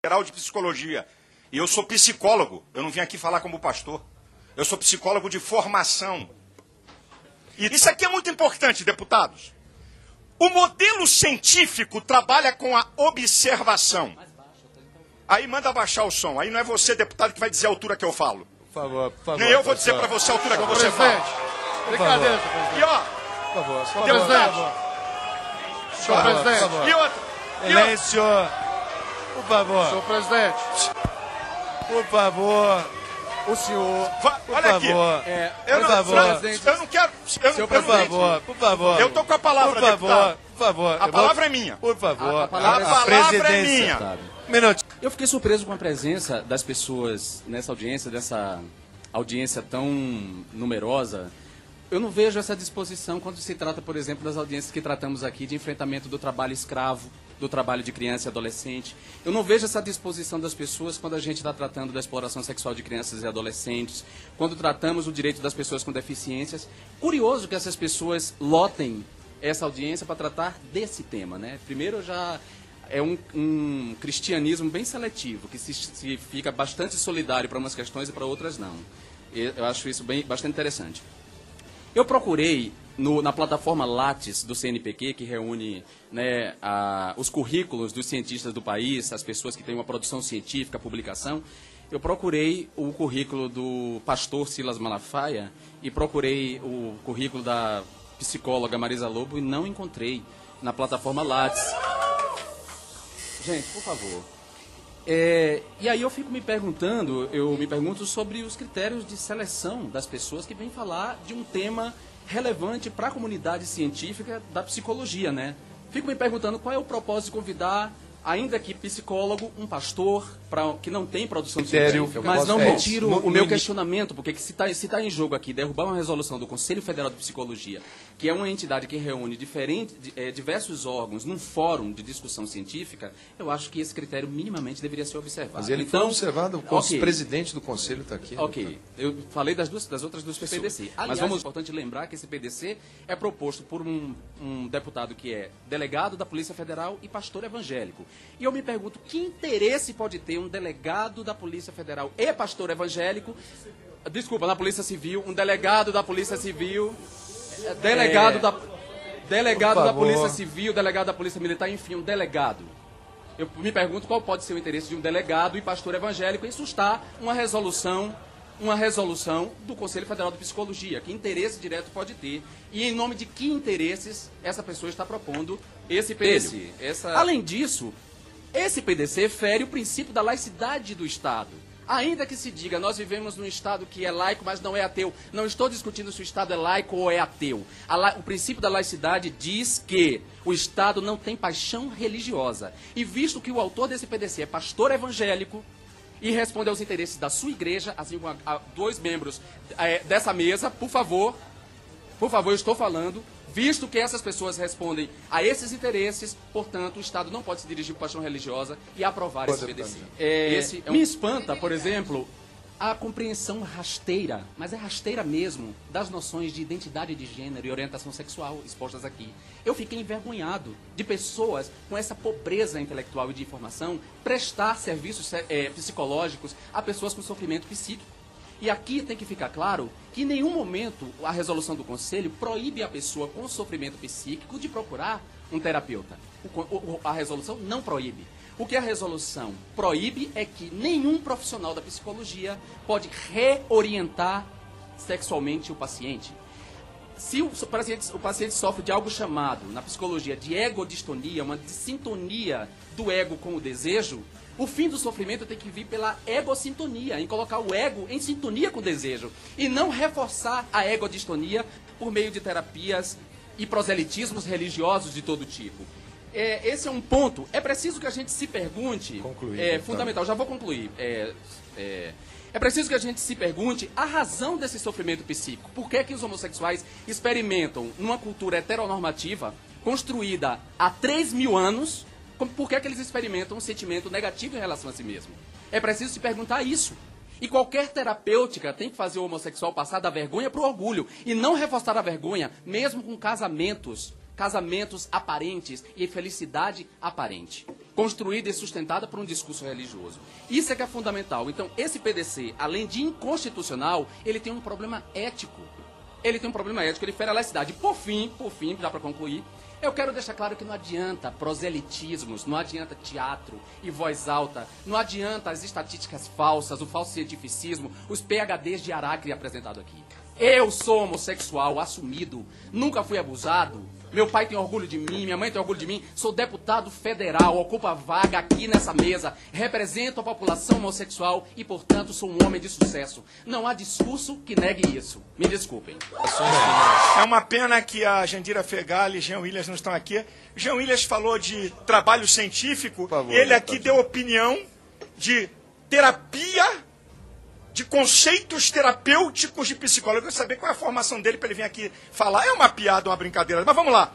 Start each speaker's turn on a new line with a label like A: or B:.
A: Federal de Psicologia. E eu sou psicólogo, eu não vim aqui falar como pastor. Eu sou psicólogo de formação. E isso aqui é muito importante, deputados. O modelo científico trabalha com a observação. Aí manda baixar o som. Aí não é você, deputado, que vai dizer a altura que eu falo.
B: Por favor, por favor.
A: Nem eu vou dizer para você a altura que você fala.
B: Brincadeira,
A: E ó,
B: por favor,
A: senhor presidente. E outra.
B: Silêncio. Por favor.
C: Senhor presidente,
B: Por favor.
C: o senhor...
A: Olha aqui. Eu não quero...
B: Por favor.
A: Eu tô com a palavra, deputado.
B: Por favor.
A: A palavra é minha.
B: Por favor.
A: A palavra é minha.
B: Minuto.
D: Eu fiquei surpreso com a presença das pessoas nessa audiência, dessa audiência tão numerosa. Eu não vejo essa disposição quando se trata, por exemplo, das audiências que tratamos aqui de enfrentamento do trabalho escravo, do trabalho de criança e adolescente. Eu não vejo essa disposição das pessoas quando a gente está tratando da exploração sexual de crianças e adolescentes, quando tratamos o direito das pessoas com deficiências. Curioso que essas pessoas lotem essa audiência para tratar desse tema, né? Primeiro, já é um cristianismo bem seletivo, que se fica bastante solidário para umas questões e para outras não. Eu acho isso bastante interessante. Eu procurei, na plataforma Lattes do CNPq, que reúne, né, os currículos dos cientistas do país, as pessoas que têm uma produção científica, publicação, eu procurei o currículo do pastor Silas Malafaia e procurei o currículo da psicóloga Marisa Lobo e não encontrei na plataforma Lattes. Gente, por favor. E aí eu me pergunto sobre os critérios de seleção das pessoas que vêm falar de um tema relevante para a comunidade científica da psicologia, né? Fico me perguntando qual é o propósito de convidar, ainda que psicólogo, um pastor, que não tem produção científica. Mas não retiro o meu questionamento, porque se está em jogo aqui derrubar uma resolução do Conselho Federal de Psicologia, que é uma entidade que reúne diversos órgãos num fórum de discussão científica, eu acho que esse critério minimamente deveria ser observado.
B: Mas ele foi observado, o presidente do Conselho está aqui.
D: Ok, eu falei das outras duas PDC. Aliás, mas é importante lembrar que esse PDC é proposto por um deputado que é delegado da Polícia Federal e pastor evangélico. E eu me pergunto, que interesse pode ter um delegado da Polícia Federal e pastor evangélico, na Polícia Civil, um delegado da Polícia Civil, delegado da Polícia Civil, delegado da Polícia Militar, enfim, um delegado. Eu me pergunto qual pode ser o interesse de um delegado e pastor evangélico em sustar uma resolução do Conselho Federal de Psicologia. Que interesse direto pode ter? E em nome de que interesses essa pessoa está propondo esse PDC? Além disso, esse PDC fere o princípio da laicidade do Estado. Ainda que se diga, nós vivemos num Estado que é laico, mas não é ateu. Não estou discutindo se o Estado é laico ou é ateu. O princípio da laicidade diz que o Estado não tem paixão religiosa. E visto que o autor desse PDC é pastor evangélico e responde aos interesses da sua igreja, assim como a dois membros dessa mesa, por favor, eu estou falando, visto que essas pessoas respondem a esses interesses, portanto, o Estado não pode se dirigir por paixão religiosa e aprovar esse PDC. Me espanta, por exemplo, a compreensão rasteira, mas é rasteira mesmo, das noções de identidade de gênero e orientação sexual expostas aqui. Eu fiquei envergonhado de pessoas com essa pobreza intelectual e de informação prestar serviços psicológicos a pessoas com sofrimento psíquico. E aqui tem que ficar claro que em nenhum momento a resolução do Conselho proíbe a pessoa com sofrimento psíquico de procurar um terapeuta. A resolução não proíbe. O que a resolução proíbe é que nenhum profissional da psicologia pode reorientar sexualmente o paciente. Se o paciente sofre de algo chamado, na psicologia, de egodistonia, uma dissintonia do ego com o desejo, o fim do sofrimento tem que vir pela egosintonia, em colocar o ego em sintonia com o desejo, e não reforçar a egodistonia por meio de terapias e proselitismos religiosos de todo tipo. Esse é um ponto. É preciso que a gente se pergunte... fundamental, já vou concluir. É preciso que a gente se pergunte a razão desse sofrimento psíquico. Por que os homossexuais experimentam, numa cultura heteronormativa, construída há 3.000 anos, por que eles experimentam um sentimento negativo em relação a si mesmo? É preciso se perguntar isso. E qualquer terapêutica tem que fazer o homossexual passar da vergonha para o orgulho. E não reforçar a vergonha, mesmo com casamentos casamentos aparentes e felicidade aparente, construída e sustentada por um discurso religioso. Isso é que é fundamental. Então, esse PDC, além de inconstitucional, ele tem um problema ético. Ele tem um problema ético, ele fere a laicidade. Por fim, já para concluir, eu quero deixar claro que não adianta proselitismos, não adianta teatro e voz alta, não adianta as estatísticas falsas, o falso cientificismo, os PhDs de Aracre apresentado aqui. Eu sou homossexual assumido, nunca fui abusado, meu pai tem orgulho de mim, minha mãe tem orgulho de mim, sou deputado federal, ocupo a vaga aqui nessa mesa, represento a população homossexual e, portanto, sou um homem de sucesso. Não há discurso que negue isso. Me desculpem.
A: É uma pena que a Jandira Fegali e Jean Willis não estão aqui. Jean Willis falou de trabalho científico, favor, ele aqui deu opinião de terapia, de conceitos terapêuticos de psicólogo. Eu quero saber qual é a formação dele para ele vir aqui falar. É uma piada, uma brincadeira, mas vamos lá.